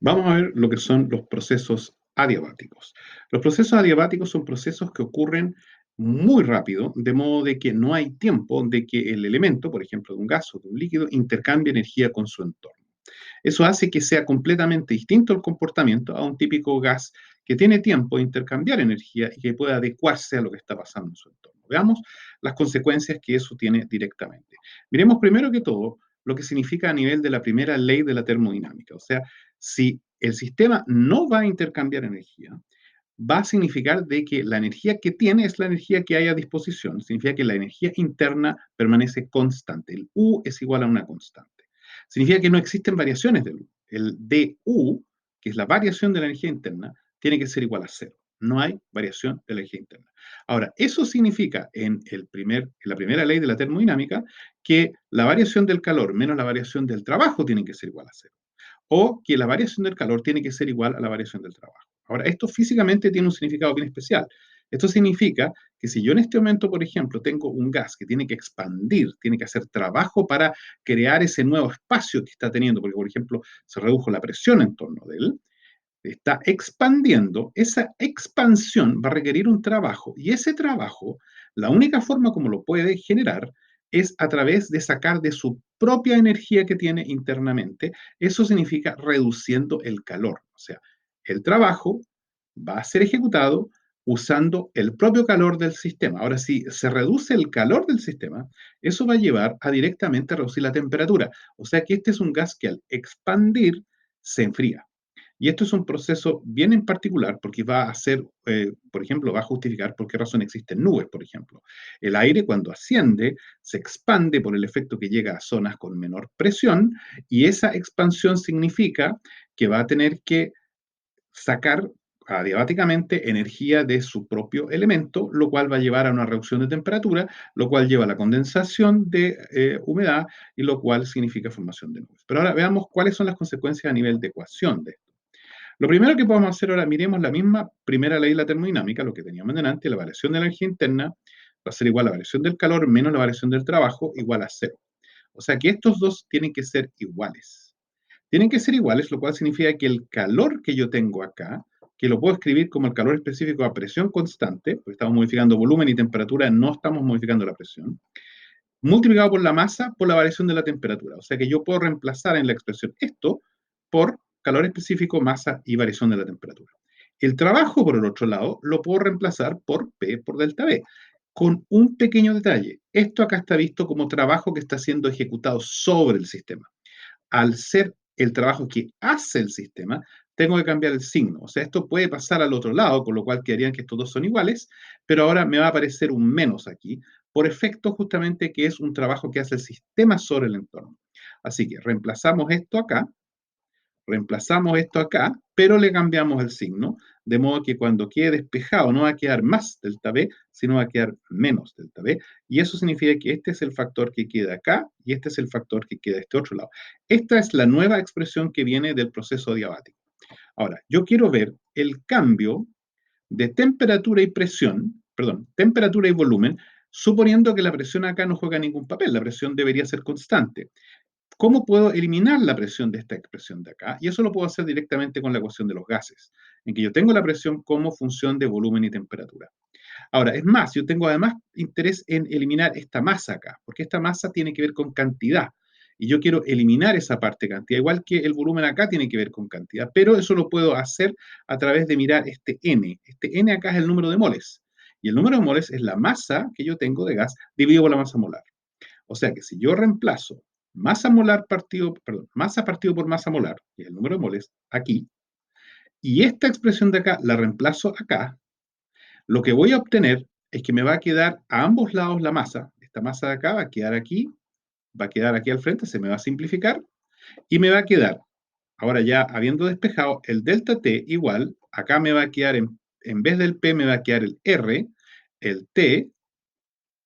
Vamos a ver lo que son los procesos adiabáticos. Los procesos adiabáticos son procesos que ocurren muy rápido, de modo de que no hay tiempo de que el elemento, por ejemplo, de un gas o de un líquido, intercambie energía con su entorno. Eso hace que sea completamente distinto el comportamiento a un típico gas que tiene tiempo de intercambiar energía y que puede adecuarse a lo que está pasando en su entorno. Veamos las consecuencias que eso tiene directamente. Miremos primero que todo lo que significa a nivel de la primera ley de la termodinámica. O sea, si el sistema no va a intercambiar energía, va a significar de que la energía que tiene es la energía que hay a disposición. Significa que la energía interna permanece constante. El U es igual a una constante. Significa que no existen variaciones del U. El DU, que es la variación de la energía interna, tiene que ser igual a cero. No hay variación de la energía interna. Ahora, eso significa en la primera ley de la termodinámica que la variación del calor menos la variación del trabajo tiene que ser igual a cero. O que la variación del calor tiene que ser igual a la variación del trabajo. Ahora, esto físicamente tiene un significado bien especial. Esto significa que si yo en este momento, por ejemplo, tengo un gas que tiene que expandir, tiene que hacer trabajo para crear ese nuevo espacio que está teniendo, porque, por ejemplo, se redujo la presión en torno de él, está expandiendo, esa expansión va a requerir un trabajo y ese trabajo, la única forma como lo puede generar es a través de sacar de su propia energía que tiene internamente. Eso significa reduciendo el calor. O sea, el trabajo va a ser ejecutado usando el propio calor del sistema. Ahora, si se reduce el calor del sistema, eso va a llevar a directamente reducir la temperatura. O sea que este es un gas que al expandir se enfría. Y esto es un proceso bien en particular porque va a hacer, por ejemplo, va a justificar por qué razón existen nubes, por ejemplo. El aire cuando asciende se expande por el efecto que llega a zonas con menor presión y esa expansión significa que va a tener que sacar adiabáticamente energía de su propio elemento, lo cual va a llevar a una reducción de temperatura, lo cual lleva a la condensación de humedad y lo cual significa formación de nubes. Pero ahora veamos cuáles son las consecuencias a nivel de ecuación de esto. Lo primero que podemos hacer ahora, miremos la misma primera ley de la termodinámica, lo que teníamos delante, la variación de la energía interna va a ser igual a la variación del calor menos la variación del trabajo igual a cero. O sea que estos dos tienen que ser iguales. Tienen que ser iguales, lo cual significa que el calor que yo tengo acá, que lo puedo escribir como el calor específico a presión constante, porque estamos modificando volumen y temperatura, no estamos modificando la presión, multiplicado por la masa por la variación de la temperatura. O sea que yo puedo reemplazar en la expresión esto por calor específico, masa y variación de la temperatura. El trabajo, por el otro lado, lo puedo reemplazar por P por delta B, con un pequeño detalle. Esto acá está visto como trabajo que está siendo ejecutado sobre el sistema. Al ser el trabajo que hace el sistema, tengo que cambiar el signo. O sea, esto puede pasar al otro lado, con lo cual quedarían que estos dos son iguales, pero ahora me va a aparecer un menos aquí, por efecto justamente que es un trabajo que hace el sistema sobre el entorno. Así que reemplazamos esto acá, pero le cambiamos el signo, de modo que cuando quede despejado no va a quedar más delta B, sino va a quedar menos delta B, y eso significa que este es el factor que queda acá y este es el factor que queda a este otro lado. Esta es la nueva expresión que viene del proceso adiabático. Ahora, yo quiero ver el cambio de temperatura y presión, perdón, temperatura y volumen, suponiendo que la presión acá no juega ningún papel, la presión debería ser constante. ¿Cómo puedo eliminar la presión de esta expresión de acá? Y eso lo puedo hacer directamente con la ecuación de los gases, en que yo tengo la presión como función de volumen y temperatura. Ahora, es más, yo tengo además interés en eliminar esta masa acá, porque esta masa tiene que ver con cantidad. Y yo quiero eliminar esa parte de cantidad, igual que el volumen acá tiene que ver con cantidad, pero eso lo puedo hacer a través de mirar este N. Este N acá es el número de moles. Y el número de moles es la masa que yo tengo de gas dividido por la masa molar. O sea que si yo reemplazo masa partido por masa molar, que es el número de moles, aquí, y esta expresión de acá la reemplazo acá, lo que voy a obtener es que me va a quedar a ambos lados la masa. Esta masa de acá va a quedar aquí al frente, se me va a simplificar, y me va a quedar, ahora ya habiendo despejado, el delta T igual, acá me va a quedar, en vez del P me va a quedar el R, el T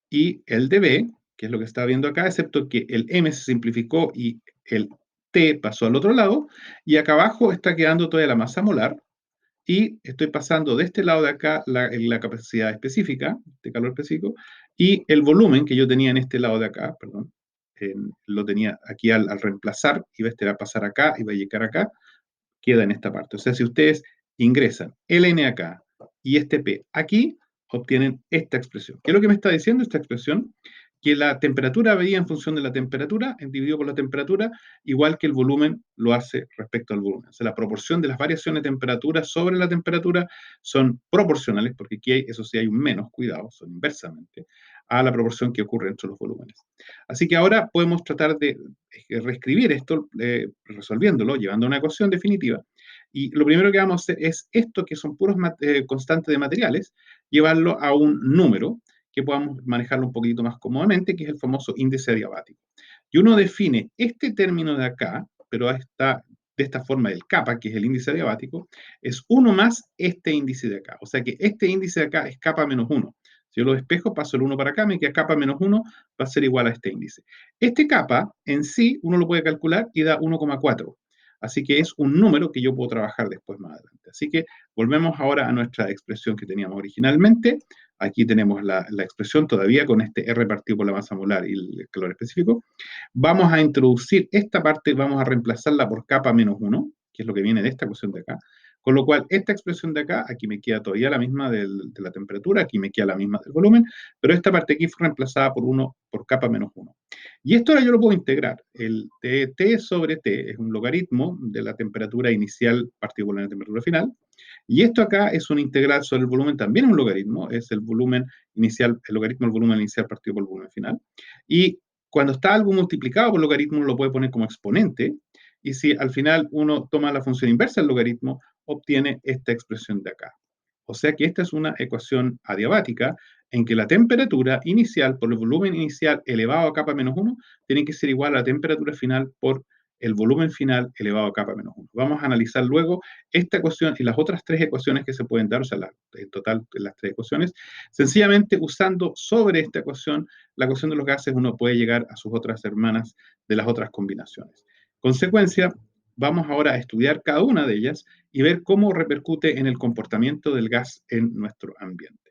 y el dB, que es lo que está viendo acá, excepto que el M se simplificó y el T pasó al otro lado, y acá abajo está quedando toda la masa molar, y estoy pasando de este lado de acá la capacidad específica, de calor específico, y el volumen que yo tenía en este lado de acá, perdón, lo tenía aquí al reemplazar, iba a pasar acá, iba a llegar acá, queda en esta parte. O sea, si ustedes ingresan ln acá y este P aquí, obtienen esta expresión. ¿Qué es lo que me está diciendo esta expresión? Que la temperatura medida en función de la temperatura, dividido por la temperatura, igual que el volumen lo hace respecto al volumen. O sea, la proporción de las variaciones de temperatura sobre la temperatura son proporcionales, porque aquí hay, eso sí hay un menos, cuidado, son inversamente, a la proporción que ocurre entre los volúmenes. Así que ahora podemos tratar de reescribir esto, resolviéndolo, llevando a una ecuación definitiva. Y lo primero que vamos a hacer es esto, que son puros constantes de materiales, llevarlo a un número que podamos manejarlo un poquito más cómodamente, que es el famoso índice adiabático. Y uno define este término de acá, pero está de esta forma el kappa, que es el índice adiabático, es 1 más este índice de acá. O sea que este índice de acá es kappa menos 1. Si yo lo despejo, paso el 1 para acá, me queda kappa menos 1, va a ser igual a este índice. Este kappa en sí, uno lo puede calcular y da 1,4. Así que es un número que yo puedo trabajar después más adelante. Así que volvemos ahora a nuestra expresión que teníamos originalmente. Aquí tenemos la expresión todavía con este R partido por la masa molar y el calor específico. Vamos a introducir esta parte, vamos a reemplazarla por kappa menos 1, que es lo que viene de esta ecuación de acá. Con lo cual, esta expresión de acá, aquí me queda todavía la misma de la temperatura, aquí me queda la misma del volumen, pero esta parte aquí fue reemplazada por 1, por kappa menos 1. Y esto ahora yo lo puedo integrar. El T sobre T es un logaritmo de la temperatura inicial partido por la temperatura final. Y esto acá es una integral sobre el volumen, también un logaritmo, es el volumen inicial, el logaritmo del volumen inicial partido por el volumen final. Y cuando está algo multiplicado por logaritmo, uno lo puede poner como exponente, y si al final uno toma la función inversa del logaritmo, obtiene esta expresión de acá. O sea que esta es una ecuación adiabática en que la temperatura inicial por el volumen inicial elevado a kappa menos 1 tiene que ser igual a la temperatura final por el volumen final elevado a kappa menos 1. Vamos a analizar luego esta ecuación y las otras tres ecuaciones que se pueden dar, o sea, en total las tres ecuaciones, sencillamente usando sobre esta ecuación la ecuación de los gases, uno puede llegar a sus otras hermanas de las otras combinaciones. Consecuencia, vamos ahora a estudiar cada una de ellas y ver cómo repercute en el comportamiento del gas en nuestro ambiente.